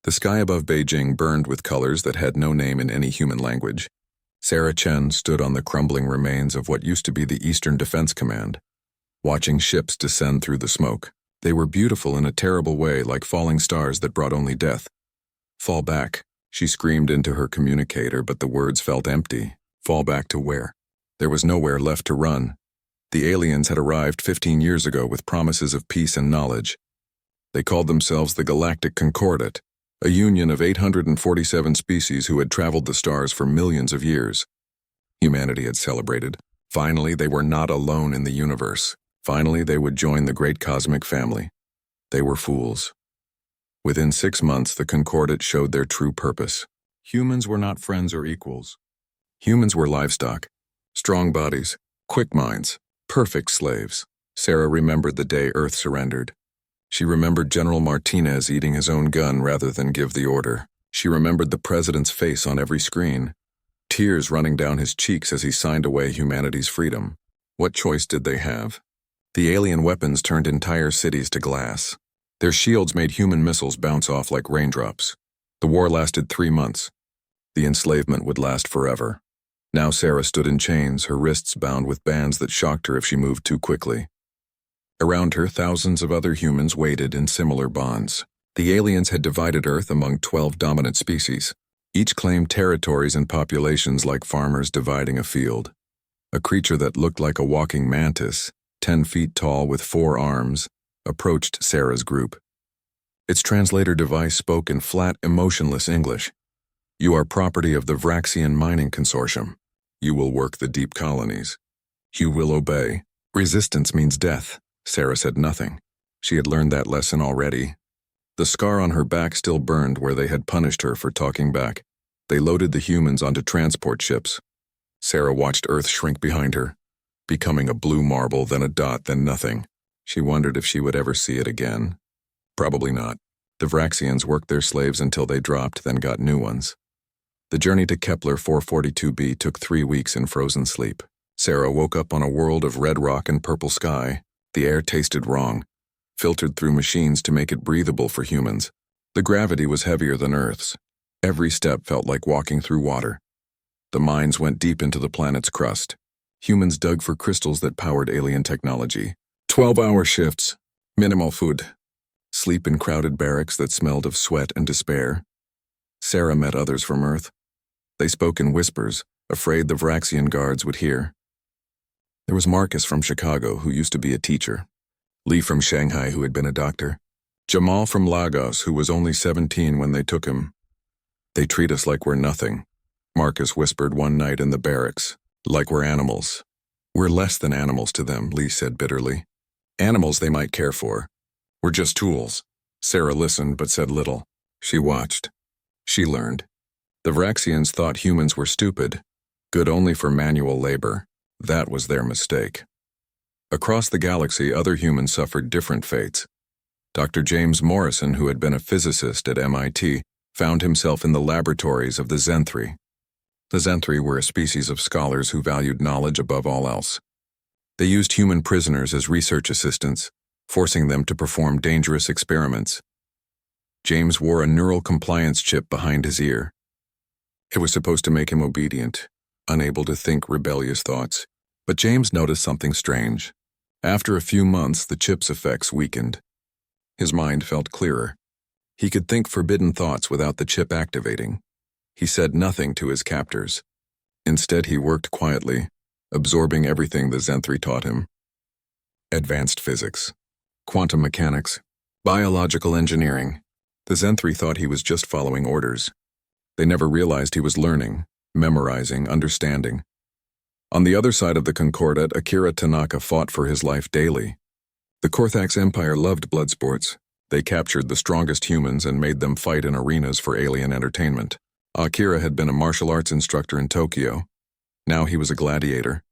The sky above Beijing burned with colors that had no name in any human language. Sarah Chen stood on the crumbling remains of what used to be the Eastern Defense Command, watching ships descend through the smoke. They were beautiful in a terrible way, like falling stars that brought only death. "Fall back," she screamed into her communicator, but the words felt empty. Fall back to where? There was nowhere left to run. The aliens had arrived 15 years ago with promises of peace and knowledge. They called themselves the Galactic Concordat, a union of 847 species who had traveled the stars for millions of years. Humanity had celebrated. Finally, they were not alone in the universe. Finally, they would join the great cosmic family. They were fools. Within 6 months, the Concordat showed their true purpose. Humans were not friends or equals. Humans were livestock, strong bodies, quick minds, perfect slaves. Sarah remembered the day Earth surrendered. She remembered General Martinez eating his own gun rather than give the order. She remembered the president's face on every screen, tears running down his cheeks as he signed away humanity's freedom. What choice did they have? The alien weapons turned entire cities to glass. Their shields made human missiles bounce off like raindrops. The war lasted 3 months. The enslavement would last forever. Now Sarah stood in chains, her wrists bound with bands that shocked her if she moved too quickly. Around her, thousands of other humans waited in similar bonds. The aliens had divided Earth among 12 dominant species. Each claimed territories and populations like farmers dividing a field. A creature that looked like a walking mantis, 10 feet tall with 4 arms, approached Sarah's group. Its translator device spoke in flat, emotionless English. "You are property of the Vraxian Mining Consortium. You will work the deep colonies. You will obey. Resistance means death." Sarah said nothing. She had learned that lesson already. The scar on her back still burned where they had punished her for talking back. They loaded the humans onto transport ships. Sarah watched Earth shrink behind her, becoming a blue marble, then a dot, then nothing. She wondered if she would ever see it again. Probably not. The Vraxians worked their slaves until they dropped, then got new ones. The journey to Kepler 442b took 3 weeks in frozen sleep. Sarah woke up on a world of red rock and purple sky. The air tasted wrong, filtered through machines to make it breathable for humans. The gravity was heavier than Earth's. Every step felt like walking through water. The mines went deep into the planet's crust. Humans dug for crystals that powered alien technology. 12-hour shifts, minimal food, sleep in crowded barracks that smelled of sweat and despair. Sarah met others from Earth. They spoke in whispers, afraid the Vraxian guards would hear. There was Marcus from Chicago, who used to be a teacher. Lee from Shanghai, who had been a doctor. Jamal from Lagos, who was only 17 when they took him. "They treat us like we're nothing," Marcus whispered one night in the barracks. "Like we're animals." "We're less than animals to them," Lee said bitterly. "Animals they might care for. We're just tools." Sarah listened but said little. She watched. She learned. The Vraxians thought humans were stupid, good only for manual labor. That was their mistake. Across the galaxy, other humans suffered different fates. Dr. James Morrison, who had been a physicist at MIT, found himself in the laboratories of the Zenthri. The Zenthri were a species of scholars who valued knowledge above all else. They used human prisoners as research assistants, forcing them to perform dangerous experiments. James wore a neural compliance chip behind his ear. It was supposed to make him obedient, unable to think rebellious thoughts. But James noticed something strange. After a few months, the chip's effects weakened. His mind felt clearer. He could think forbidden thoughts without the chip activating. He said nothing to his captors. Instead, he worked quietly, absorbing everything the Zenthri taught him. Advanced physics, quantum mechanics, biological engineering. The Zenthri thought he was just following orders. They never realized he was learning, memorizing, understanding. On the other side of the Concordat, Akira Tanaka fought for his life daily. The Korthax Empire loved blood sports. They captured the strongest humans and made them fight in arenas for alien entertainment. Akira had been a martial arts instructor in Tokyo. Now he was a gladiator.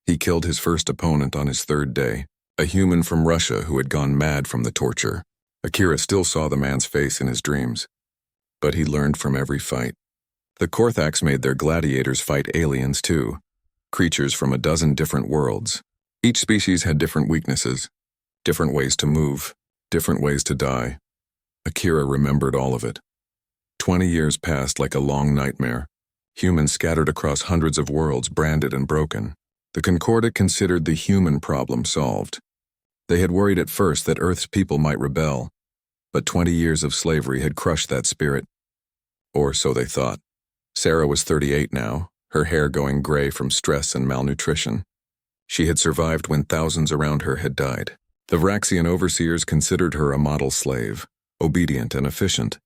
He killed his first opponent on his 3rd day, a human from Russia who had gone mad from the torture. Akira still saw the man's face in his dreams. But he learned from every fight. The Korthax made their gladiators fight aliens too. Creatures from a dozen different worlds. Each species had different weaknesses, different ways to move, different ways to die. Akira remembered all of it. 20 years passed like a long nightmare. Humans scattered across hundreds of worlds, branded and broken. The Concordat considered the human problem solved. They had worried at first that Earth's people might rebel, but 20 years of slavery had crushed that spirit. Or so they thought. Sarah was 38 now, her hair going gray from stress and malnutrition. She had survived when thousands around her had died. The Vraxian overseers considered her a model slave, obedient and efficient.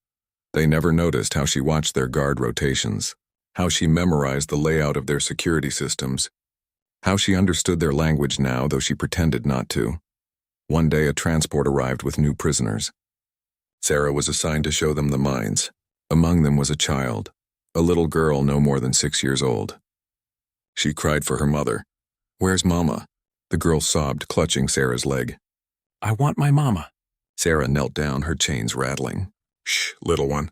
They never noticed how she watched their guard rotations, how she memorized the layout of their security systems, how she understood their language now, though she pretended not to. One day a transport arrived with new prisoners. Sarah was assigned to show them the mines. Among them was a child, a little girl no more than 6 years old. She cried for her mother. "Where's Mama?" The girl sobbed, clutching Sarah's leg. "I want my mama." Sarah knelt down, her chains rattling. "Shh, little one.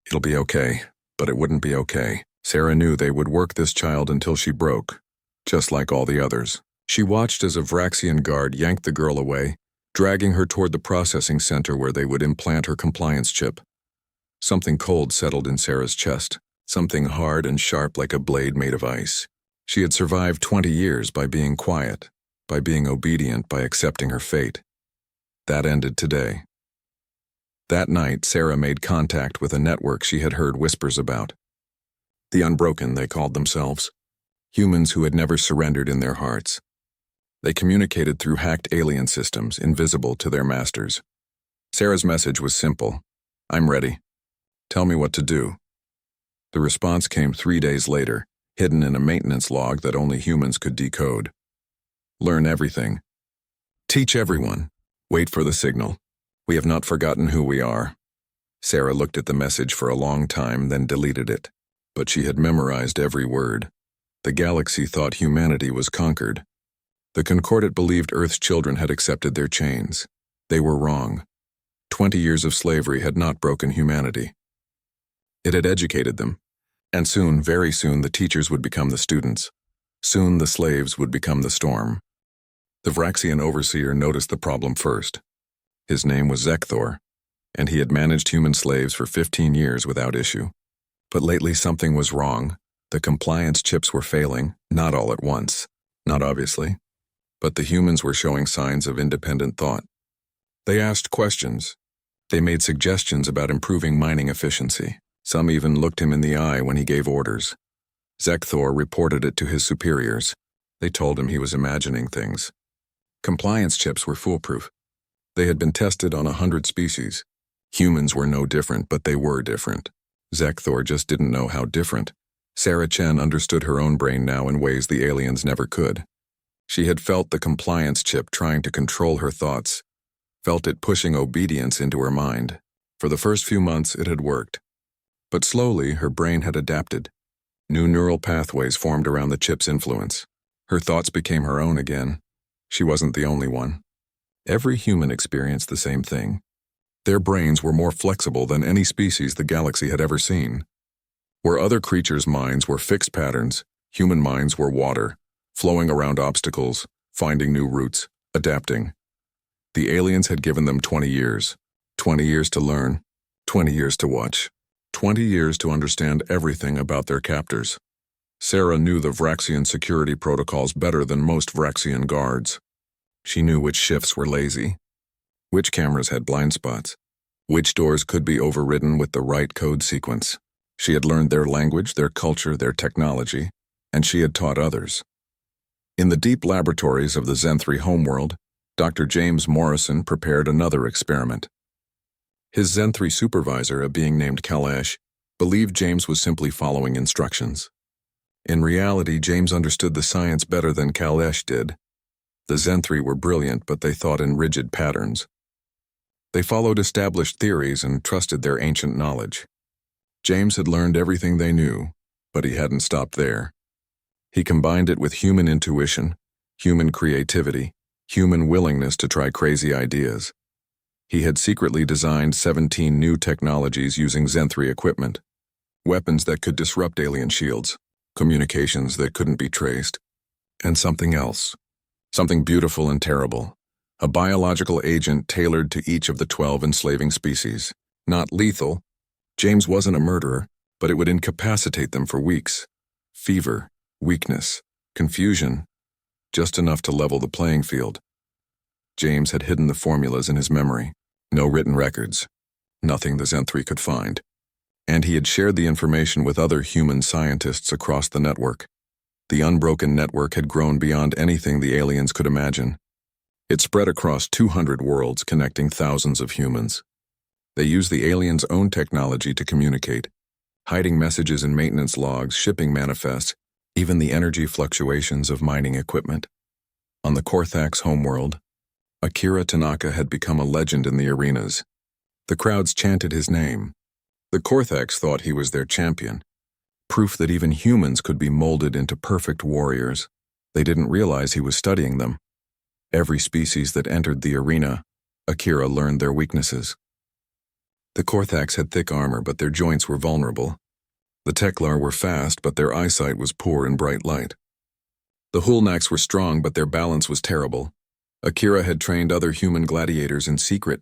It'll be okay." But it wouldn't be okay. Sarah knew they would work this child until she broke, just like all the others. She watched as a Vraxian guard yanked the girl away, dragging her toward the processing center where they would implant her compliance chip. Something cold settled in Sarah's chest, something hard and sharp like a blade made of ice. She had survived 20 years by being quiet, by being obedient, by accepting her fate. That ended today. That night, Sarah made contact with a network she had heard whispers about. The Unbroken, they called themselves. Humans who had never surrendered in their hearts. They communicated through hacked alien systems, invisible to their masters. Sarah's message was simple. "I'm ready. Tell me what to do." The response came 3 days later, hidden in a maintenance log that only humans could decode. "Learn everything. Teach everyone. Wait for the signal. We have not forgotten who we are." Sarah looked at the message for a long time, then deleted it. But she had memorized every word. The galaxy thought humanity was conquered. The Concordat believed Earth's children had accepted their chains. They were wrong. 20 years of slavery had not broken humanity. It had educated them. And soon, very soon, the teachers would become the students. Soon the slaves would become the storm. The Vraxian overseer noticed the problem first. His name was Zekthor, and he had managed human slaves for 15 years without issue. But lately something was wrong. The compliance chips were failing, not all at once, not obviously. But the humans were showing signs of independent thought. They asked questions. They made suggestions about improving mining efficiency. Some even looked him in the eye when he gave orders. Zekthor reported it to his superiors. They told him he was imagining things. Compliance chips were foolproof. They had been tested on 100 species. Humans were no different, but they were different. Zekthor just didn't know how different. Sarah Chen understood her own brain now in ways the aliens never could. She had felt the compliance chip trying to control her thoughts, felt it pushing obedience into her mind. For the first few months, it had worked. But slowly, her brain had adapted. New neural pathways formed around the chip's influence. Her thoughts became her own again. She wasn't the only one. Every human experienced the same thing. Their brains were more flexible than any species the galaxy had ever seen. Where other creatures' minds were fixed patterns, human minds were water, flowing around obstacles, finding new routes, adapting. The aliens had given them 20 years. 20 years to learn, 20 years to watch, 20 years to understand everything about their captors. Sarah knew the Vraxian security protocols better than most Vraxian guards. She knew which shifts were lazy, which cameras had blind spots, which doors could be overridden with the right code sequence. She had learned their language, their culture, their technology, and she had taught others. In the deep laboratories of the Zenthri homeworld, Dr. James Morrison prepared another experiment. His Zenthri supervisor, a being named Kalash, believed James was simply following instructions. In reality, James understood the science better than Kalash did. The Zenthri were brilliant, but they thought in rigid patterns. They followed established theories and trusted their ancient knowledge. James had learned everything they knew, but he hadn't stopped there. He combined it with human intuition, human creativity, human willingness to try crazy ideas. He had secretly designed 17 new technologies using Zenthri equipment, weapons that could disrupt alien shields, communications that couldn't be traced, and something else, something beautiful and terrible, a biological agent tailored to each of the 12 enslaving species, not lethal, James wasn't a murderer, but it would incapacitate them for weeks. Fever, weakness, confusion, just enough to level the playing field. James had hidden the formulas in his memory. No written records. Nothing the Zen-3 could find. And he had shared the information with other human scientists across the network. The unbroken network had grown beyond anything the aliens could imagine. It spread across 200 worlds, connecting thousands of humans. They used the aliens' own technology to communicate, hiding messages in maintenance logs, shipping manifests, even the energy fluctuations of mining equipment. On the Korthak's homeworld, Akira Tanaka had become a legend in the arenas. The crowds chanted his name. The Korthaks thought he was their champion, proof that even humans could be molded into perfect warriors. They didn't realize he was studying them. Every species that entered the arena, Akira learned their weaknesses. The Korthaks had thick armor, but their joints were vulnerable. The Teklar were fast, but their eyesight was poor in bright light. The Hulnaks were strong, but their balance was terrible. Akira had trained other human gladiators in secret.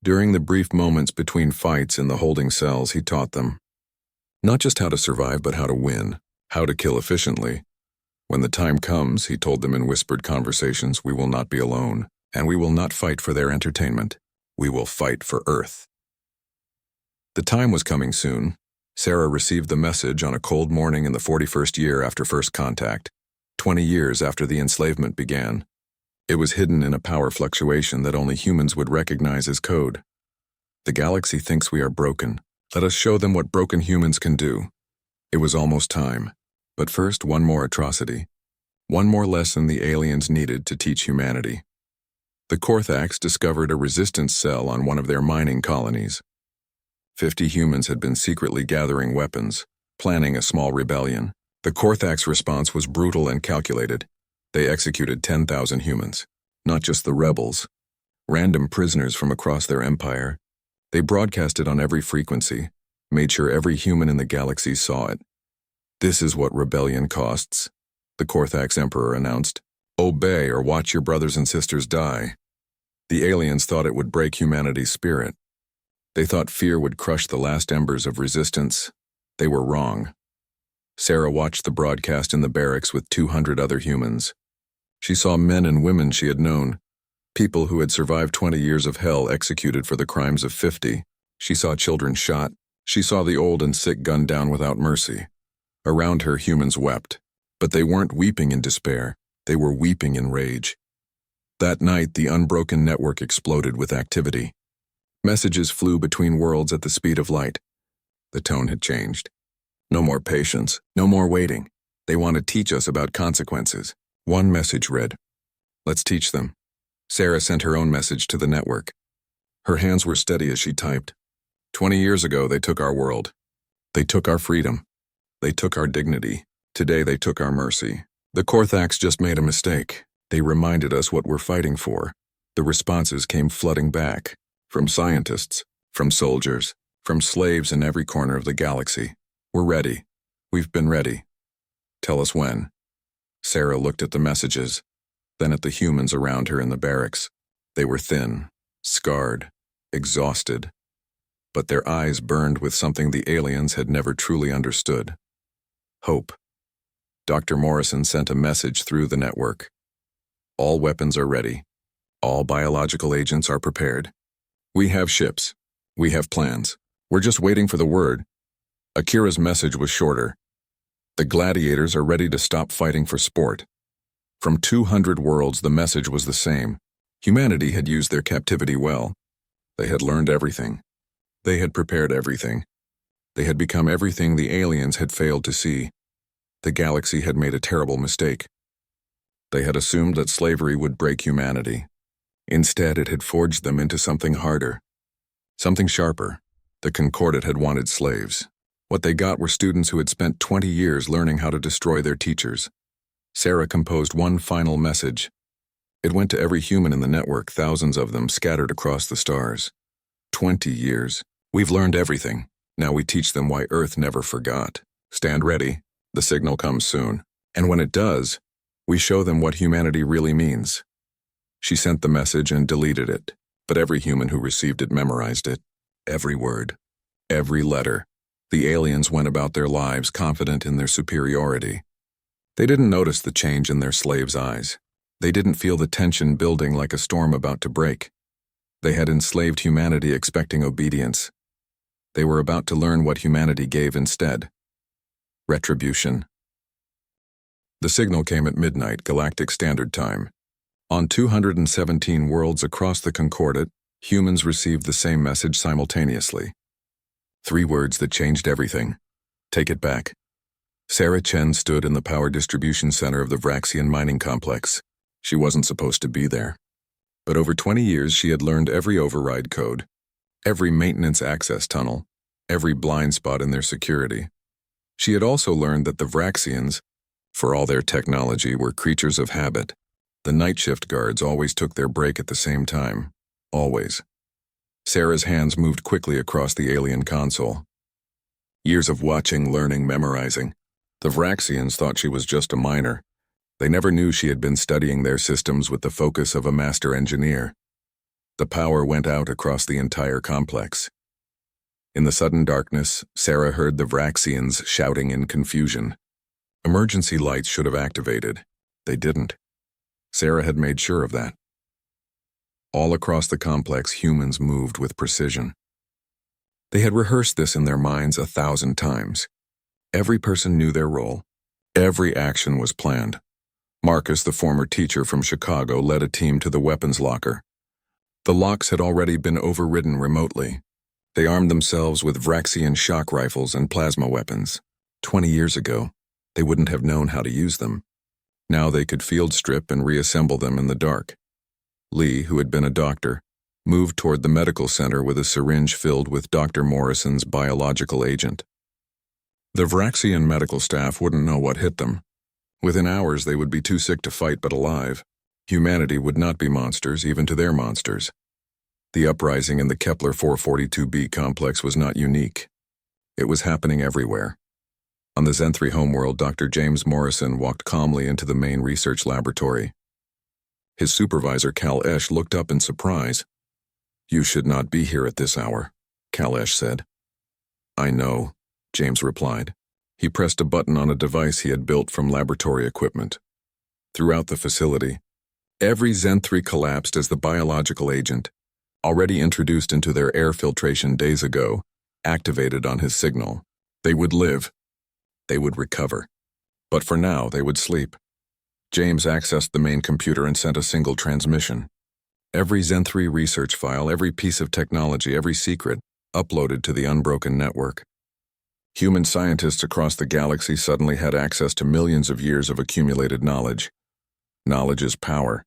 During the brief moments between fights in the holding cells, he taught them not just how to survive, but how to win, how to kill efficiently. When the time comes, he told them in whispered conversations, we will not be alone, and we will not fight for their entertainment. We will fight for Earth. The time was coming soon. Sarah received the message on a cold morning in the 41st year after first contact, 20 years after the enslavement began. It was hidden in a power fluctuation that only humans would recognize as code. The galaxy thinks we are broken. Let us show them what broken humans can do. It was almost time. But first, one more atrocity. One more lesson the aliens needed to teach humanity. The Korthaks discovered a resistance cell on one of their mining colonies. 50 humans had been secretly gathering weapons, planning a small rebellion. The Korthaks' response was brutal and calculated. They executed 10,000 humans, not just the rebels, random prisoners from across their empire. They broadcast it on every frequency, made sure every human in the galaxy saw it. This is what rebellion costs, the Korthaks Emperor announced. Obey or watch your brothers and sisters die. The aliens thought it would break humanity's spirit. They thought fear would crush the last embers of resistance. They were wrong. Sarah watched the broadcast in the barracks with 200 other humans. She saw men and women she had known, people who had survived 20 years of hell executed for the crimes of 50. She saw children shot. She saw the old and sick gunned down without mercy. Around her, humans wept. But they weren't weeping in despair. They were weeping in rage. That night, the unbroken network exploded with activity. Messages flew between worlds at the speed of light. The tone had changed. No more patience, no more waiting. They want to teach us about consequences. One message read, "Let's teach them." Sarah sent her own message to the network. Her hands were steady as she typed. 20 years ago, they took our world. They took our freedom. They took our dignity. Today, they took our mercy. The Korthaks just made a mistake. They reminded us what we're fighting for. The responses came flooding back, from scientists, from soldiers, from slaves in every corner of the galaxy. We're ready. We've been ready. Tell us when. Sarah looked at the messages, then at the humans around her in the barracks. They were thin, scarred, exhausted, but their eyes burned with something the aliens had never truly understood. Hope. Dr. Morrison sent a message through the network. All weapons are ready. All biological agents are prepared. We have ships. We have plans. We're just waiting for the word. Akira's message was shorter. The gladiators are ready to stop fighting for sport. From 200 worlds, the message was the same. Humanity had used their captivity well. They had learned everything. They had prepared everything. They had become everything the aliens had failed to see. The galaxy had made a terrible mistake. They had assumed that slavery would break humanity. Instead, it had forged them into something harder, something sharper. The Concordat had wanted slaves. What they got were students who had spent 20 years learning how to destroy their teachers. Sarah composed one final message. It went to every human in the network, thousands of them scattered across the stars. 20 years. We've learned everything. Now we teach them why Earth never forgot. Stand ready. The signal comes soon. And when it does, we show them what humanity really means. She sent the message and deleted it, but every human who received it memorized it. Every word. Every letter. The aliens went about their lives confident in their superiority. They didn't notice the change in their slaves' eyes. They didn't feel the tension building like a storm about to break. They had enslaved humanity expecting obedience. They were about to learn what humanity gave instead. Retribution. The signal came at midnight, Galactic Standard Time. On 217 worlds across the Concordat, humans received the same message simultaneously. 3 words that changed everything. Take it back. Sarah Chen stood in the power distribution center of the Vraxian mining complex. She wasn't supposed to be there. But over 20 years she had learned every override code, every maintenance access tunnel, every blind spot in their security. She had also learned that the Vraxians, for all their technology, were creatures of habit. The night shift guards always took their break at the same time. Always. Sarah's hands moved quickly across the alien console. Years of watching, learning, memorizing. The Vraxians thought she was just a miner. They never knew she had been studying their systems with the focus of a master engineer. The power went out across the entire complex. In the sudden darkness, Sarah heard the Vraxians shouting in confusion. Emergency lights should have activated. They didn't. Sarah had made sure of that. All across the complex, humans moved with precision. They had rehearsed this in their minds 1,000 times. Every person knew their role. Every action was planned. Marcus, the former teacher from Chicago, led a team to the weapons locker. The locks had already been overridden remotely. They armed themselves with Vraxian shock rifles and plasma weapons. 20 years ago, they wouldn't have known how to use them. Now they could field strip and reassemble them in the dark. Lee, who had been a doctor, moved toward the medical center with a syringe filled with Dr. Morrison's biological agent. The Vraxian medical staff wouldn't know what hit them. Within hours they would be too sick to fight but alive. Humanity would not be monsters, even to their monsters. The uprising in the Kepler 442b complex was not unique. It was happening everywhere. On the Zenthri homeworld, Dr. James Morrison walked calmly into the main research laboratory. His supervisor, Cal Esch, looked up in surprise. "You should not be here at this hour," Cal Esch said. "I know," James replied. He pressed a button on a device he had built from laboratory equipment. Throughout the facility, every Zenthri collapsed as the biological agent, already introduced into their air filtration days ago, activated on his signal. They would live. They would recover. But for now, they would sleep. James accessed the main computer and sent a single transmission. Every Zenthri research file, every piece of technology, every secret, uploaded to the unbroken network. Human scientists across the galaxy suddenly had access to millions of years of accumulated knowledge. "Knowledge is power,"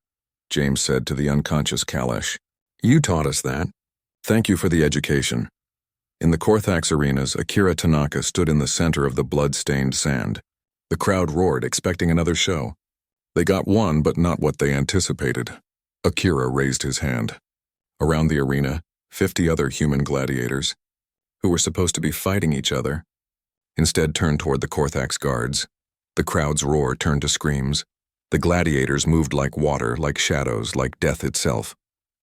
James said to the unconscious Kalash. "You taught us that. Thank you for the education." In the Korthax arenas, Akira Tanaka stood in the center of the blood-stained sand. The crowd roared, expecting another show. They got one, but not what they anticipated. Akira raised his hand. Around the arena, 50 other human gladiators, who were supposed to be fighting each other, instead turned toward the Korthax guards. The crowd's roar turned to screams. The gladiators moved like water, like shadows, like death itself.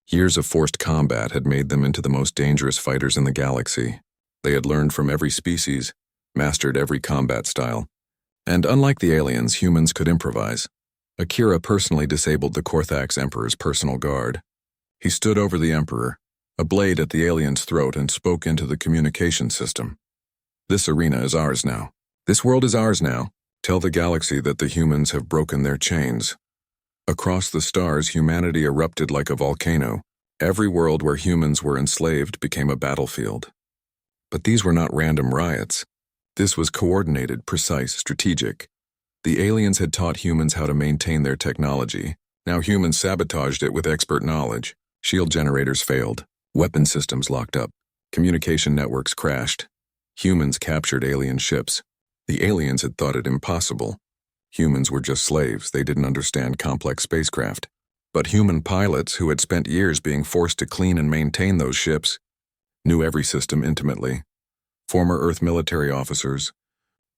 Years of forced combat had made them into the most dangerous fighters in the galaxy. They had learned from every species, mastered every combat style. And unlike the aliens, humans could improvise. Akira personally disabled the Korthax Emperor's personal guard. He stood over the Emperor, a blade at the alien's throat, and spoke into the communication system. "This arena is ours now. This world is ours now. Tell the galaxy that the humans have broken their chains." Across the stars, humanity erupted like a volcano. Every world where humans were enslaved became a battlefield. But these were not random riots. This was coordinated, precise, strategic. The aliens had taught humans how to maintain their technology. Now humans sabotaged it with expert knowledge. Shield generators failed. Weapon systems locked up. Communication networks crashed. Humans captured alien ships. The aliens had thought it impossible. Humans were just slaves. They didn't understand complex spacecraft. But human pilots, who had spent years being forced to clean and maintain those ships, knew every system intimately. Former Earth military officers,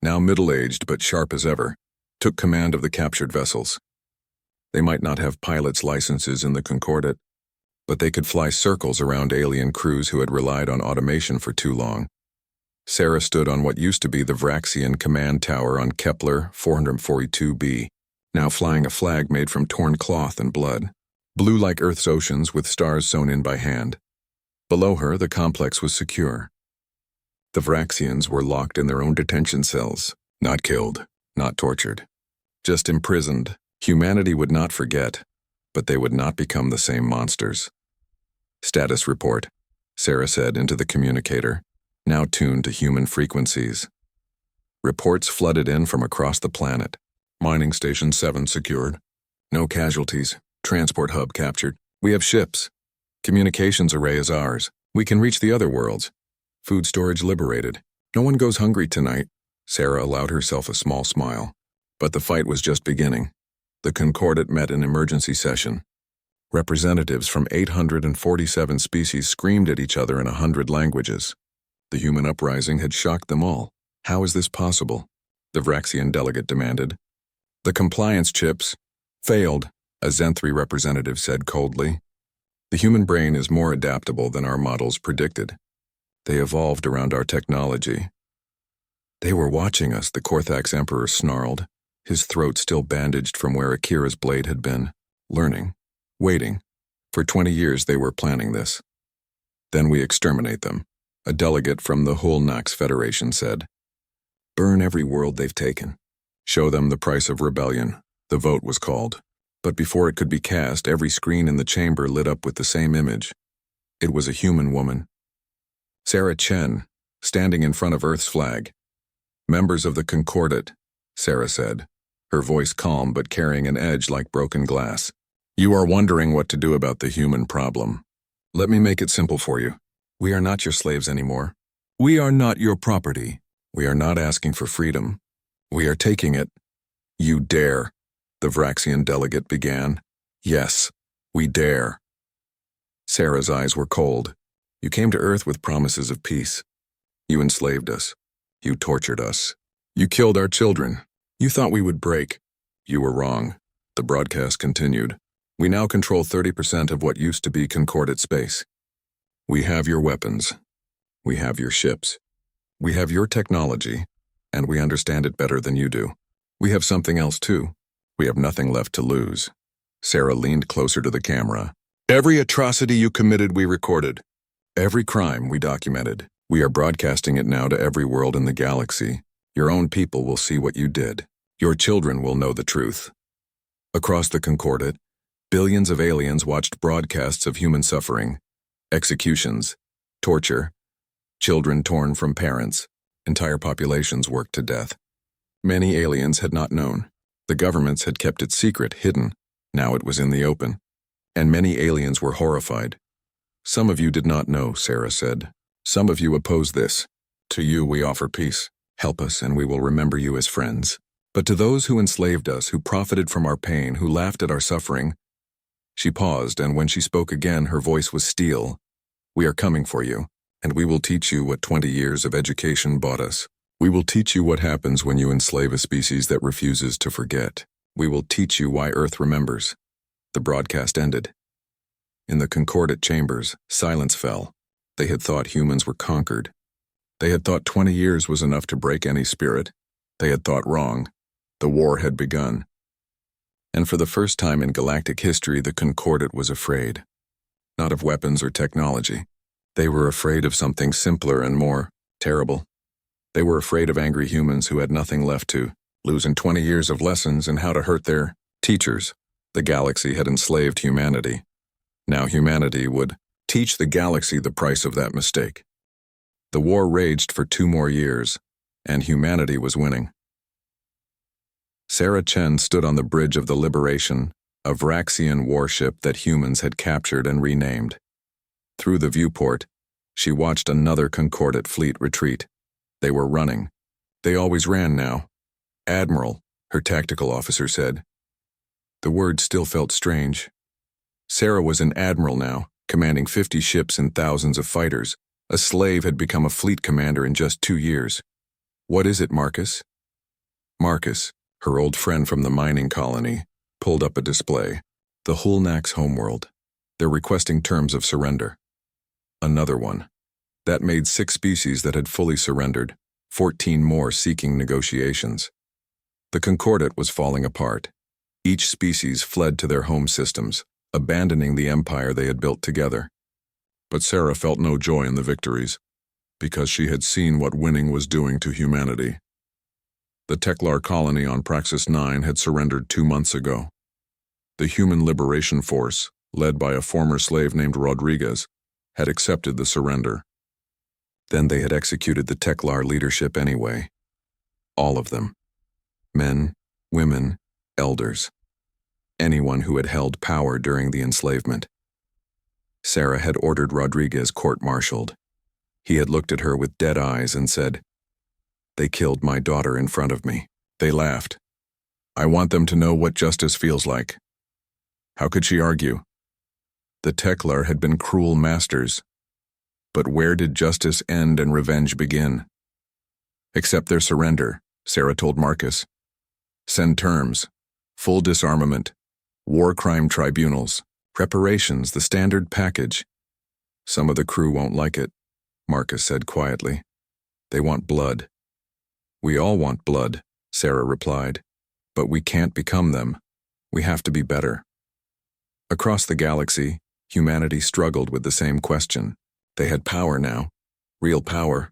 now middle-aged but sharp as ever, took command of the captured vessels. They might not have pilots' licenses in the Concordat, but they could fly circles around alien crews who had relied on automation for too long. Sarah stood on what used to be the Vraxian command tower on Kepler 442b, now flying a flag made from torn cloth and blood, blue like Earth's oceans with stars sewn in by hand. Below her, the complex was secure. The Vraxians were locked in their own detention cells, not killed, not tortured, just imprisoned. Humanity would not forget, but they would not become the same monsters. Status report, Sarah said into the communicator, now tuned to human frequencies. Reports flooded in from across the planet. Mining Station 7 secured. No casualties. Transport hub captured. We have ships. Communications array is ours. We can reach the other worlds. Food storage liberated. No one goes hungry tonight. Sarah allowed herself a small smile. But the fight was just beginning. The Concordat met in emergency session. Representatives from 847 species screamed at each other in 100 languages. The human uprising had shocked them all. How is this possible? The Vraxian delegate demanded. The compliance chips failed, a Zenthri representative said coldly. The human brain is more adaptable than our models predicted. They evolved around our technology. They were watching us, the Korthax Emperor snarled, his throat still bandaged from where Akira's blade had been, learning, waiting. For 20 years they were planning this. Then we exterminate them, a delegate from the Hulnax Federation said. Burn every world they've taken. Show them the price of rebellion. The vote was called. But before it could be cast, every screen in the chamber lit up with the same image. It was a human woman. Sarah Chen, standing in front of Earth's flag. Members of the Concordat, Sarah said, her voice calm but carrying an edge like broken glass. You are wondering what to do about the human problem. Let me make it simple for you. We are not your slaves anymore. We are not your property. We are not asking for freedom. We are taking it. You dare, the Vraxian delegate began. Yes, we dare. Sarah's eyes were cold. You came to Earth with promises of peace. You enslaved us. You tortured us. You killed our children. You thought we would break. You were wrong. The broadcast continued. We now control 30% of what used to be Concordat space. We have your weapons. We have your ships. We have your technology, and we understand it better than you do. We have something else too. We have nothing left to lose. Sarah leaned closer to the camera. Every atrocity you committed, we recorded. Every crime we documented. We are broadcasting it now to every world in the galaxy. Your own people will see what you did. Your children will know the truth. Across the Concordat, billions of aliens watched broadcasts of human suffering, executions, torture, children torn from parents, entire populations worked to death. Many aliens had not known. The governments had kept it secret, hidden. Now it was in the open. And many aliens were horrified. Some of you did not know, Sarah said. Some of you oppose this. To you we offer peace. Help us and we will remember you as friends. But to those who enslaved us, who profited from our pain, who laughed at our suffering, she paused, and when she spoke again, her voice was steel. We are coming for you, and we will teach you what 20 years of education bought us. We will teach you what happens when you enslave a species that refuses to forget. We will teach you why Earth remembers. The broadcast ended. In the Concordat chambers, silence fell. They had thought humans were conquered. They had thought 20 years was enough to break any spirit. They had thought wrong. The war had begun. And for the first time in galactic history, the Concordat was afraid. Not of weapons or technology. They were afraid of something simpler and more terrible. They were afraid of angry humans who had nothing left to lose in 20 years of lessons in how to hurt their teachers. The galaxy had enslaved humanity. Now humanity would teach the galaxy the price of that mistake. The war raged for 2 more years, and humanity was winning. Sarah Chen stood on the bridge of the Liberation, a Vraxian warship that humans had captured and renamed. Through the viewport, she watched another Concordat fleet retreat. They were running. They always ran now. Admiral, her tactical officer said. The word still felt strange. Sarah was an admiral now, commanding 50 ships and thousands of fighters. A slave had become a fleet commander in just 2 years. What is it, Marcus? Marcus, her old friend from the mining colony, pulled up a display. The Hulnax homeworld. They're requesting terms of surrender. Another one. That made 6 species that had fully surrendered, 14 more seeking negotiations. The Concordat was falling apart. Each species fled to their home systems, abandoning the empire they had built together. But Sarah felt no joy in the victories, because she had seen what winning was doing to humanity. The Teklar colony on Praxis 9 had surrendered 2 months ago. The Human Liberation Force, led by a former slave named Rodriguez, had accepted the surrender. Then they had executed the Teklar leadership anyway. All of them. Men, women, elders. Anyone who had held power during the enslavement. Sarah had ordered Rodriguez court-martialed. He had looked at her with dead eyes and said, "They killed my daughter in front of me." They laughed. "I want them to know what justice feels like." How could she argue? The Teklar had been cruel masters. But where did justice end and revenge begin? Accept their surrender, Sarah told Marcus. Send terms, full disarmament, war crime tribunals, reparations, the standard package. Some of the crew won't like it, Marcus said quietly. They want blood. We all want blood, Sarah replied. But we can't become them. We have to be better. Across the galaxy, humanity struggled with the same question. They had power now, real power.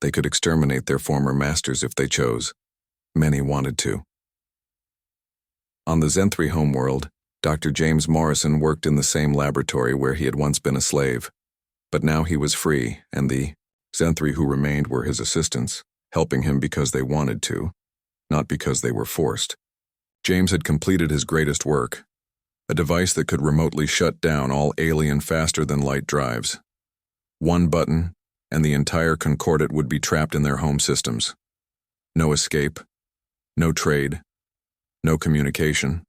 They could exterminate their former masters if they chose. Many wanted to. On the Zenthri homeworld, Dr. James Morrison worked in the same laboratory where he had once been a slave. But now he was free, and the Zenthri who remained were his assistants, helping him because they wanted to, not because they were forced. James had completed his greatest work, a device that could remotely shut down all alien faster-than-light drives. One button, and the entire Concordat would be trapped in their home systems. No escape, no trade, no communication.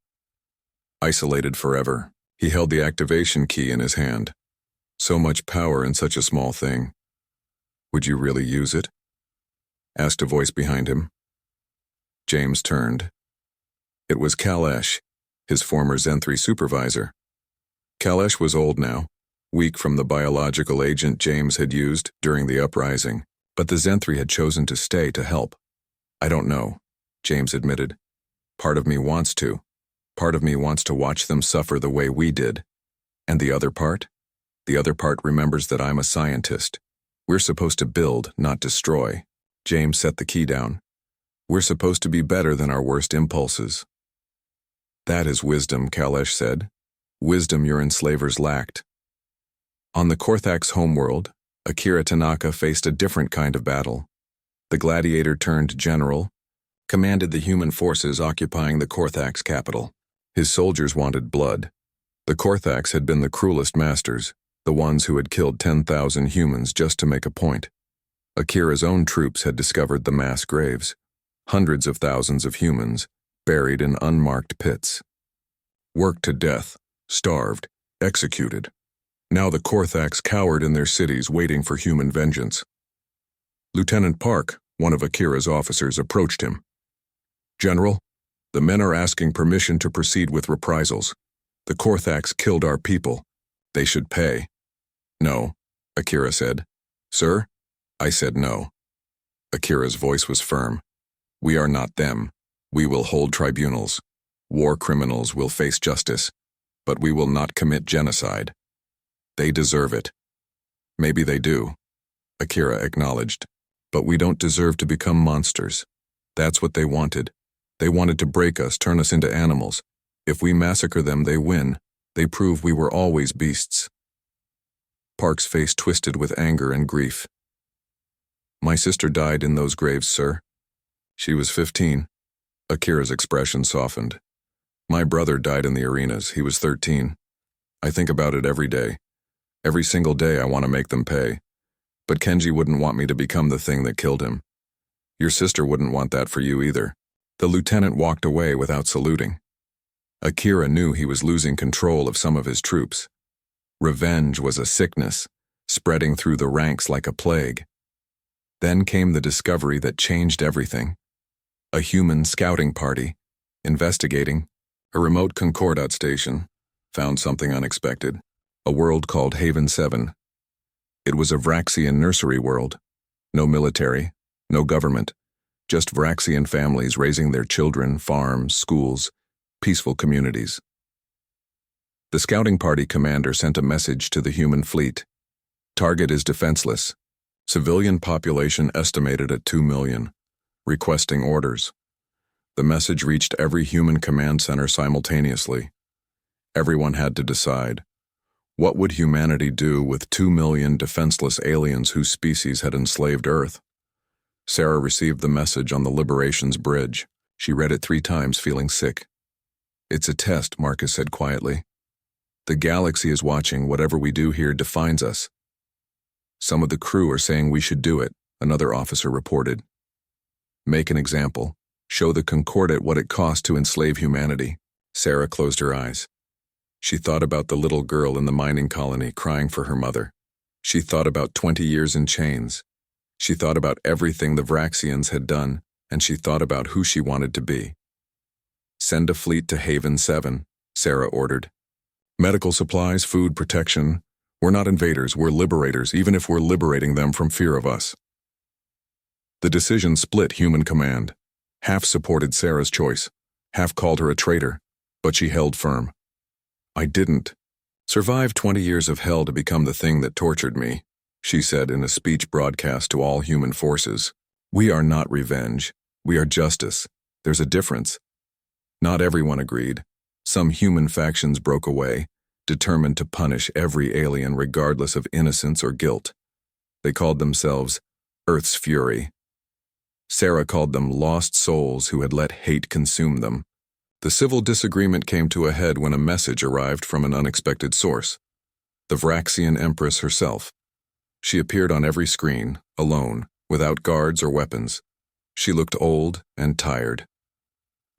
Isolated forever, he held the activation key in his hand. So much power in such a small thing. Would you really use it? Asked a voice behind him. James turned. It was Kalash, his former Zenthri supervisor. Kalash was old now, weak from the biological agent James had used during the uprising, but the Zenthri had chosen to stay to help. I don't know, James admitted. Part of me wants to. Part of me wants to watch them suffer the way we did. And the other part? The other part remembers that I'm a scientist. We're supposed to build, not destroy. James set the key down. We're supposed to be better than our worst impulses. That is wisdom, Kalash said. Wisdom your enslavers lacked. On the Korthax homeworld, Akira Tanaka faced a different kind of battle. The gladiator-turned-general commanded the human forces occupying the Korthax capital. His soldiers wanted blood. The Korthax had been the cruelest masters, the ones who had killed 10,000 humans just to make a point. Akira's own troops had discovered the mass graves, hundreds of thousands of humans, buried in unmarked pits. Worked to death, starved, executed. Now the Korthax cowered in their cities waiting for human vengeance. Lieutenant Park, one of Akira's officers, approached him. General, the men are asking permission to proceed with reprisals. The Korthax killed our people. They should pay. No, Akira said. Sir? I said no. Akira's voice was firm. We are not them. We will hold tribunals. War criminals will face justice, but we will not commit genocide. They deserve it. Maybe they do, Akira acknowledged, but we don't deserve to become monsters. That's what they wanted. They wanted to break us, turn us into animals. If we massacre them, they win. They prove we were always beasts. Park's face twisted with anger and grief. My sister died in those graves, sir. She was 15. Akira's expression softened. My brother died in the arenas. He was 13. I think about it every day. Every single day I want to make them pay. But Kenji wouldn't want me to become the thing that killed him. Your sister wouldn't want that for you either. The lieutenant walked away without saluting. Akira knew he was losing control of some of his troops. Revenge was a sickness, spreading through the ranks like a plague. Then came the discovery that changed everything. A human scouting party, investigating, a remote Concordat station, found something unexpected, a world called Haven 7. It was a Vraxian nursery world. No military, no government, just Vraxian families raising their children, farms, schools, peaceful communities. The scouting party commander sent a message to the human fleet. Target is defenseless. Civilian population estimated at 2 million. Requesting orders. The message reached every human command center simultaneously. Everyone had to decide. What would humanity do with 2 million defenseless aliens whose species had enslaved Earth? Sarah received the message on the Liberation's bridge. She read it 3 times, feeling sick. "It's a test," Marcus said quietly. "The galaxy is watching. Whatever we do here defines us." "Some of the crew are saying we should do it," another officer reported. "Make an example. Show the Concordat what it cost to enslave humanity." Sarah closed her eyes. She thought about the little girl in the mining colony crying for her mother. She thought about 20 years in chains. She thought about everything the Vraxians had done, and she thought about who she wanted to be. "Send a fleet to Haven 7, Sarah ordered. "Medical supplies, food, protection. We're not invaders, we're liberators, even if we're liberating them from fear of us." The decision split human command. Half supported Sarah's choice, half called her a traitor, but she held firm. "I didn't survive 20 years of hell to become the thing that tortured me," she said in a speech broadcast to all human forces. "We are not revenge. We are justice. There's a difference." Not everyone agreed. Some human factions broke away, determined to punish every alien regardless of innocence or guilt. They called themselves Earth's Fury. Sarah called them lost souls who had let hate consume them. The civil disagreement came to a head when a message arrived from an unexpected source. The Vraxian Empress herself. She appeared on every screen, alone, without guards or weapons. She looked old and tired.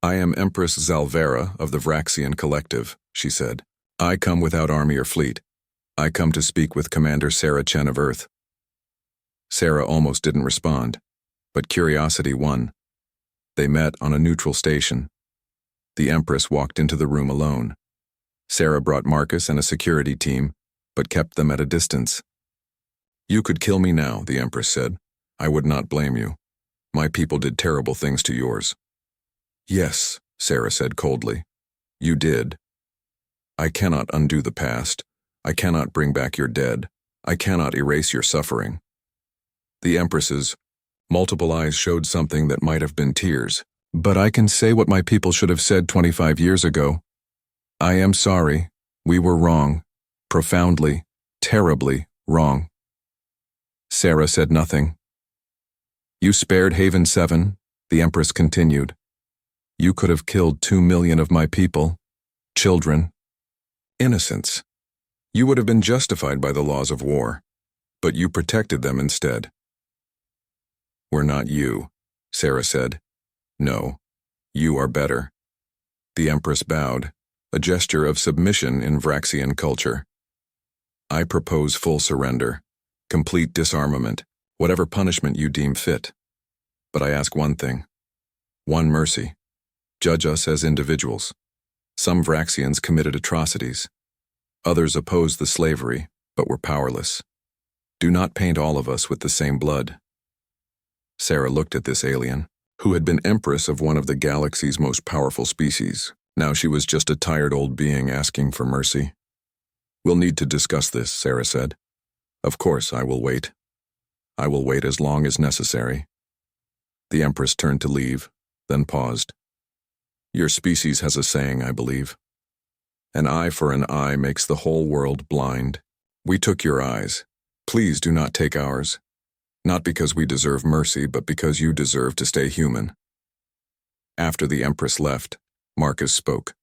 "I am Empress Zalvera of the Vraxian Collective," she said. "I come without army or fleet. I come to speak with Commander Sarah Chen of Earth." Sarah almost didn't respond, but curiosity won. They met on a neutral station. The Empress walked into the room alone. Sarah brought Marcus and a security team, but kept them at a distance. "You could kill me now," the Empress said. "I would not blame you. My people did terrible things to yours." "Yes," Sarah said coldly. "You did. I cannot undo the past. I cannot bring back your dead. I cannot erase your suffering." The Empress's multiple eyes showed something that might have been tears. "But I can say what my people should have said 25 years ago. I am sorry. We were wrong. Profoundly, terribly wrong." Sarah said nothing. "You spared Haven 7, the Empress continued. "You could have killed 2 million of my people. Children. Innocents. You would have been justified by the laws of war, but you protected them instead." "We're not you," Sarah said. "No, you are better." The Empress bowed, a gesture of submission in Vraxian culture. "I propose full surrender, complete disarmament, whatever punishment you deem fit. But I ask one thing, one mercy. Judge us as individuals. Some Vraxians committed atrocities. Others opposed the slavery, but were powerless. Do not paint all of us with the same blood." Sarah looked at this alien, who had been Empress of one of the galaxy's most powerful species. Now she was just a tired old being asking for mercy. "We'll need to discuss this," Sarah said. "Of course, I will wait. I will wait as long as necessary." The Empress turned to leave, then paused. "Your species has a saying, I believe. An eye for an eye makes the whole world blind. We took your eyes. Please do not take ours. Not because we deserve mercy, but because you deserve to stay human." After the Empress left, Marcus spoke.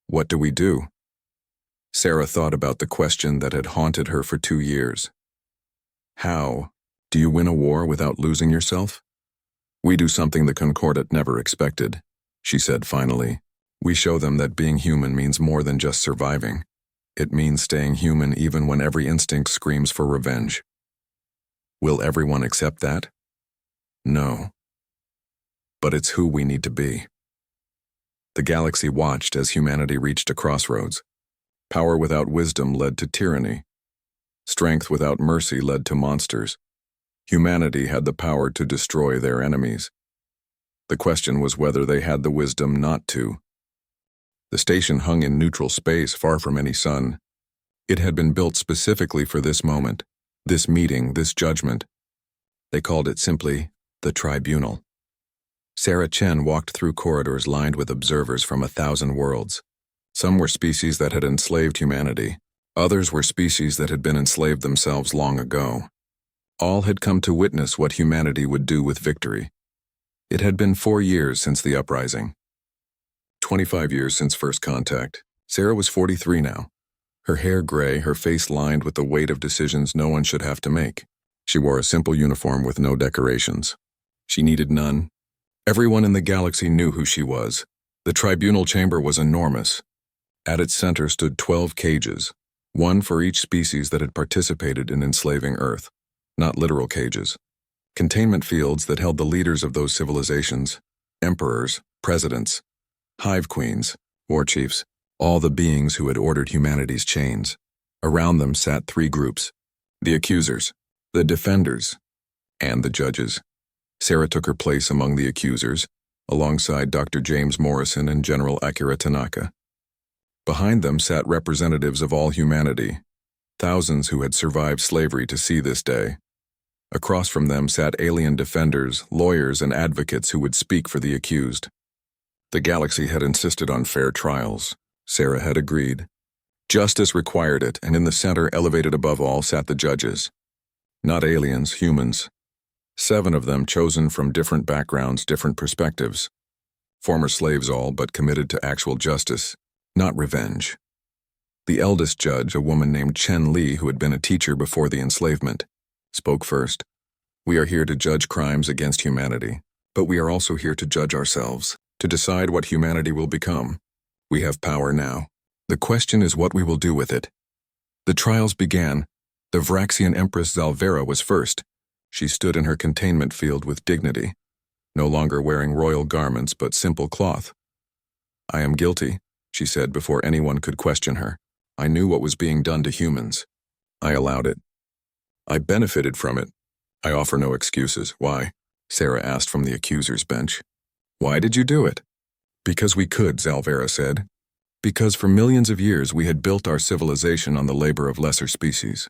"What do we do?" Sarah thought about the question that had haunted her for 2 years. "How do you win a war without losing yourself?" "We do something the Concordat never expected," she said finally. "We show them that being human means more than just surviving. It means staying human even when every instinct screams for revenge." Will everyone accept that? No. But it's who we need to be. The galaxy watched as humanity reached a crossroads. Power without wisdom led to tyranny. Strength without mercy led to monsters. Humanity had the power to destroy their enemies. The question was whether they had the wisdom not to. The station hung in neutral space, far from any sun. It had been built specifically for this moment, this meeting, this judgment. They called it simply the Tribunal. Sarah Chen walked through corridors lined with observers from 1,000 worlds. Some were species that had enslaved humanity. Others were species that had been enslaved themselves long ago. All had come to witness what humanity would do with victory. It had been 4 years since the uprising. 25 years since first contact. Sarah was 43 now. Her hair gray, her face lined with the weight of decisions no one should have to make. She wore a simple uniform with no decorations. She needed none. Everyone in the galaxy knew who she was. The tribunal chamber was enormous. At its center stood 12 cages, one for each species that had participated in enslaving Earth. Not literal cages. Containment fields that held the leaders of those civilizations, emperors, presidents, hive queens, war chiefs, all the beings who had ordered humanity's chains. Around them sat 3 groups: the accusers, the defenders, and the judges. Sarah took her place among the accusers, alongside Dr. James Morrison and General Akira Tanaka. Behind them sat representatives of all humanity, thousands who had survived slavery to see this day. Across from them sat alien defenders, lawyers, and advocates who would speak for the accused. The galaxy had insisted on fair trials. Sarah had agreed. Justice required it, and in the center, elevated above all, sat the judges. Not aliens, humans. 7 of them chosen from different backgrounds, different perspectives. Former slaves all, but committed to actual justice, not revenge. The eldest judge, a woman named Chen Li, who had been a teacher before the enslavement, spoke first. "We are here to judge crimes against humanity, but we are also here to judge ourselves, to decide what humanity will become. We have power now. The question is what we will do with it." The trials began. The Vraxian Empress Zalvera was first. She stood in her containment field with dignity, no longer wearing royal garments but simple cloth. "I am guilty," she said before anyone could question her. "I knew what was being done to humans. I allowed it. I benefited from it. I offer no excuses." "Why?" Sarah asked from the accuser's bench. "Why did you do it?" "Because we could," Zalvera said. "Because for millions of years we had built our civilization on the labor of lesser species.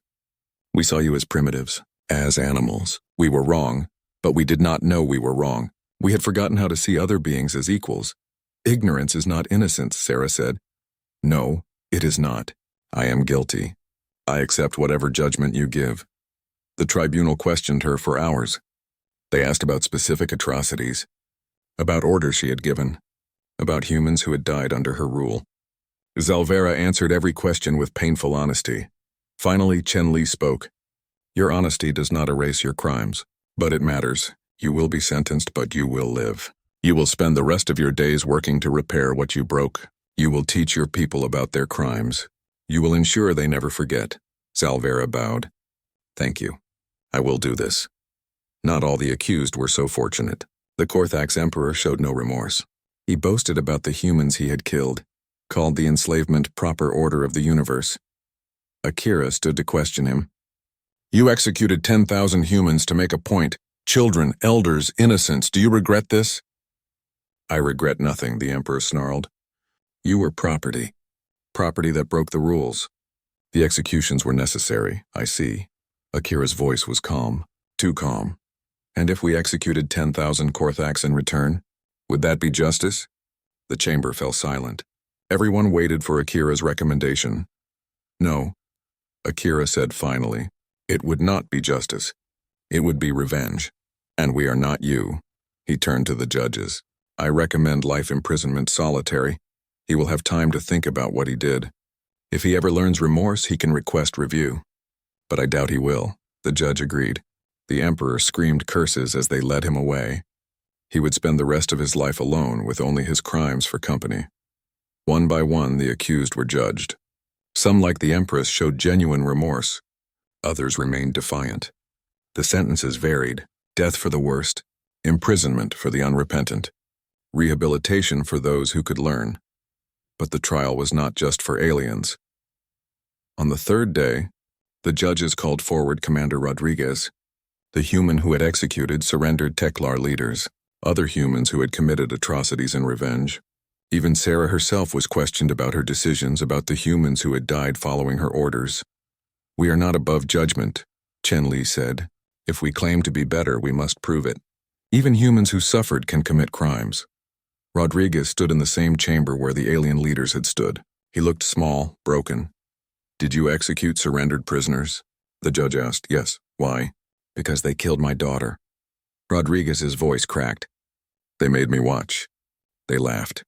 We saw you as primitives, as animals. We were wrong, but we did not know we were wrong. We had forgotten how to see other beings as equals. Ignorance is not innocence," Sarah said. "No, it is not. I am guilty. I accept whatever judgment you give." The tribunal questioned her for hours. They asked about specific atrocities, about orders she had given, about humans who had died under her rule. Zalvera answered every question with painful honesty. Finally, Chen Li spoke. "Your honesty does not erase your crimes, but it matters. You will be sentenced, but you will live. You will spend the rest of your days working to repair what you broke. You will teach your people about their crimes. You will ensure they never forget." Zalvera bowed. "Thank you. I will do this." Not all the accused were so fortunate. The Korthax Emperor showed no remorse. He boasted about the humans he had killed, called the enslavement proper order of the universe. Akira stood to question him. "You executed 10,000 humans to make a point. Children, elders, innocents. Do you regret this?" "I regret nothing," the Emperor snarled. "You were property. Property that broke the rules. The executions were necessary, I see." Akira's voice was calm, too calm. "And if we executed 10,000 Korthax in return, would that be justice?" The chamber fell silent. Everyone waited for Akira's recommendation. "No," Akira said finally. "It would not be justice. It would be revenge. And we are not you." He turned to the judges. "I recommend life imprisonment solitary. He will have time to think about what he did. If he ever learns remorse, he can request review." "But I doubt he will," the judge agreed. The Emperor screamed curses as they led him away. He would spend the rest of his life alone with only his crimes for company. One by one, the accused were judged. Some, like the Empress, showed genuine remorse. Others remained defiant. The sentences varied: death for the worst, imprisonment for the unrepentant, rehabilitation for those who could learn. But the trial was not just for aliens. On the 3rd day, The judges called forward Commander Rodriguez. The human who had executed surrendered Teklar leaders, other humans who had committed atrocities in revenge. Even Sarah herself was questioned about her decisions about the humans who had died following her orders. "We are not above judgment," Chen Li said. "If we claim to be better, we must prove it. Even humans who suffered can commit crimes." Rodriguez stood in the same chamber where the alien leaders had stood. He looked small, broken. "Did you execute surrendered prisoners?" The judge asked. "Yes." "Why?" "Because they killed my daughter." Rodriguez's voice cracked. "They made me watch." They laughed.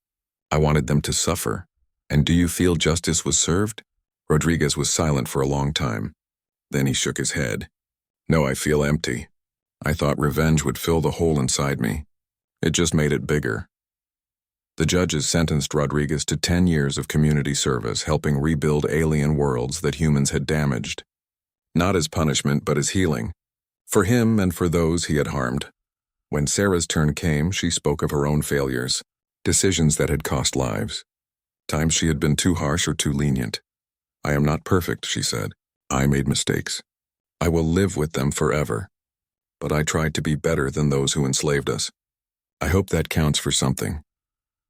"I wanted them to suffer. And do you feel justice was served?" Rodriguez was silent for a long time. Then he shook his head. "No, I feel empty. I thought revenge would fill the hole inside me. It just made it bigger." The judges sentenced Rodriguez to 10 years of community service, helping rebuild alien worlds that humans had damaged. Not as punishment, but as healing. For him and for those he had harmed. When Sarah's turn came, she spoke of her own failures, decisions that had cost lives. Times she had been too harsh or too lenient. "I am not perfect," she said. "I made mistakes. I will live with them forever. But I tried to be better than those who enslaved us. I hope that counts for something."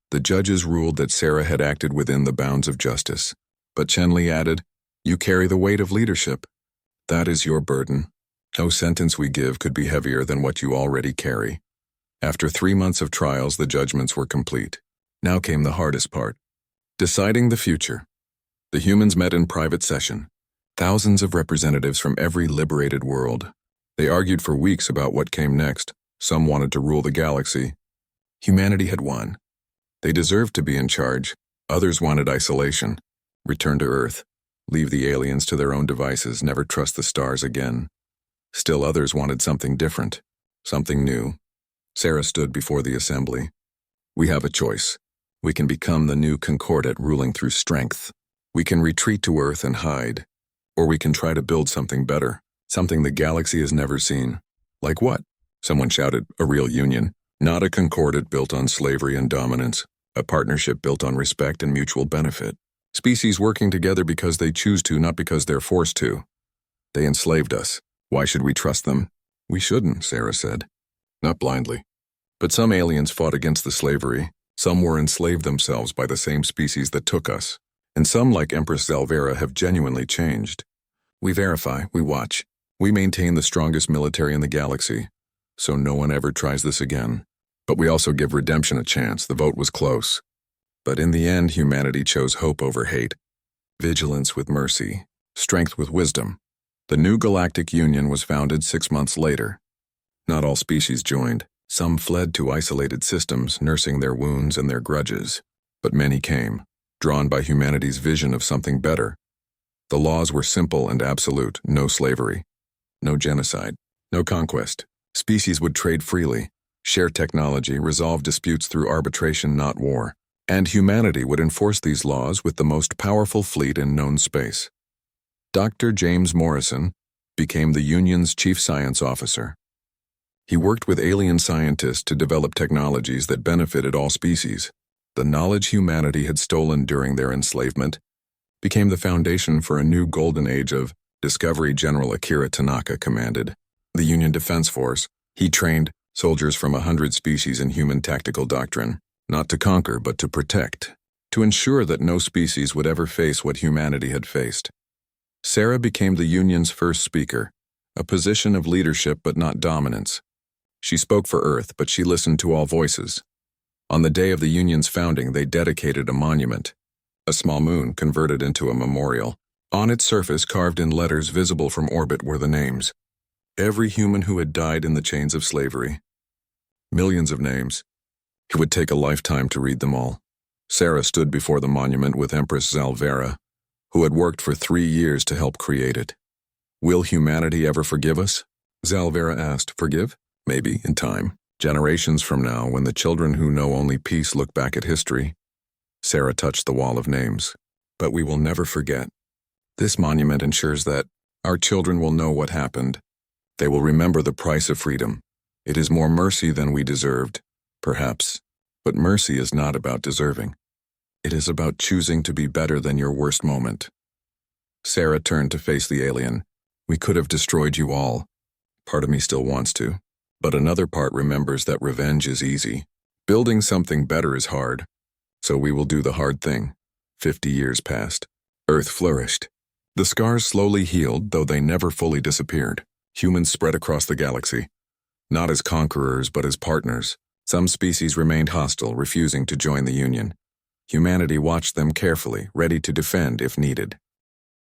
The judges ruled that Sarah had acted within the bounds of justice. But Chen Li added, "You carry the weight of leadership. That is your burden. No sentence we give could be heavier than what you already carry." After 3 months of trials, the judgments were complete. Now came the hardest part. Deciding the future. The humans met in private session. Thousands of representatives from every liberated world. They argued for weeks about what came next. Some wanted to rule the galaxy. Humanity had won. They deserved to be in charge. Others wanted isolation. Return to Earth. Leave the aliens to their own devices, never trust the stars again. Still others wanted something different. Something new. Sarah stood before the assembly. "We have a choice. We can become the new Concordat ruling through strength. We can retreat to Earth and hide. Or we can try to build something better. Something the galaxy has never seen." "Like what?" Someone shouted. "A real union. Not a Concordat built on slavery and dominance. A partnership built on respect and mutual benefit. Species working together because they choose to, not because they're forced to. They enslaved us. Why should we trust them?" "We shouldn't," Sarah said. "Not blindly. But some aliens fought against the slavery. Some were enslaved themselves by the same species that took us. And some, like Empress Zalvera, have genuinely changed. We verify, we watch. We maintain the strongest military in the galaxy, so no one ever tries this again. But we also give redemption a chance. The vote was close. But in the end, humanity chose hope over hate. Vigilance with mercy. Strength with wisdom. The new Galactic Union was founded 6 months later. Not all species joined. Some fled to isolated systems, nursing their wounds and their grudges. But many came, drawn by humanity's vision of something better. The laws were simple and absolute. No slavery. No genocide. No conquest. Species would trade freely, share technology, resolve disputes through arbitration, not war. And humanity would enforce these laws with the most powerful fleet in known space. Dr. James Morrison became the Union's chief science officer. He worked with alien scientists to develop technologies that benefited all species. The knowledge humanity had stolen during their enslavement became the foundation for a new golden age of discovery. General Akira Tanaka commanded the Union Defense Force. He trained soldiers from 100 species in human tactical doctrine, not to conquer but to protect, to ensure that no species would ever face what humanity had faced. Sarah became the Union's first speaker, a position of leadership but not dominance. She spoke for Earth, but she listened to all voices. On the day of the Union's founding, they dedicated a monument, a small moon converted into a memorial. On its surface, carved in letters visible from orbit, were the names. Every human who had died in the chains of slavery. Millions of names. It would take a lifetime to read them all. Sarah stood before the monument with Empress Zalvera, who had worked for 3 years to help create it. "Will humanity ever forgive us?" Zalvera asked. "Forgive? Maybe, in time. Generations from now, when the children who know only peace look back at history." Sarah touched the wall of names. "But we will never forget. This monument ensures that our children will know what happened. They will remember the price of freedom. It is more mercy than we deserved, perhaps. But mercy is not about deserving. It is about choosing to be better than your worst moment." Sarah turned to face the alien. We could have destroyed you all. Part of me still wants to. But another part remembers that revenge is easy. Building something better is hard. So we will do the hard thing. 50 years passed. Earth flourished. The scars slowly healed, though they never fully disappeared. Humans spread across the galaxy. Not as conquerors, but as partners. Some species remained hostile, refusing to join the Union. Humanity watched them carefully, ready to defend if needed.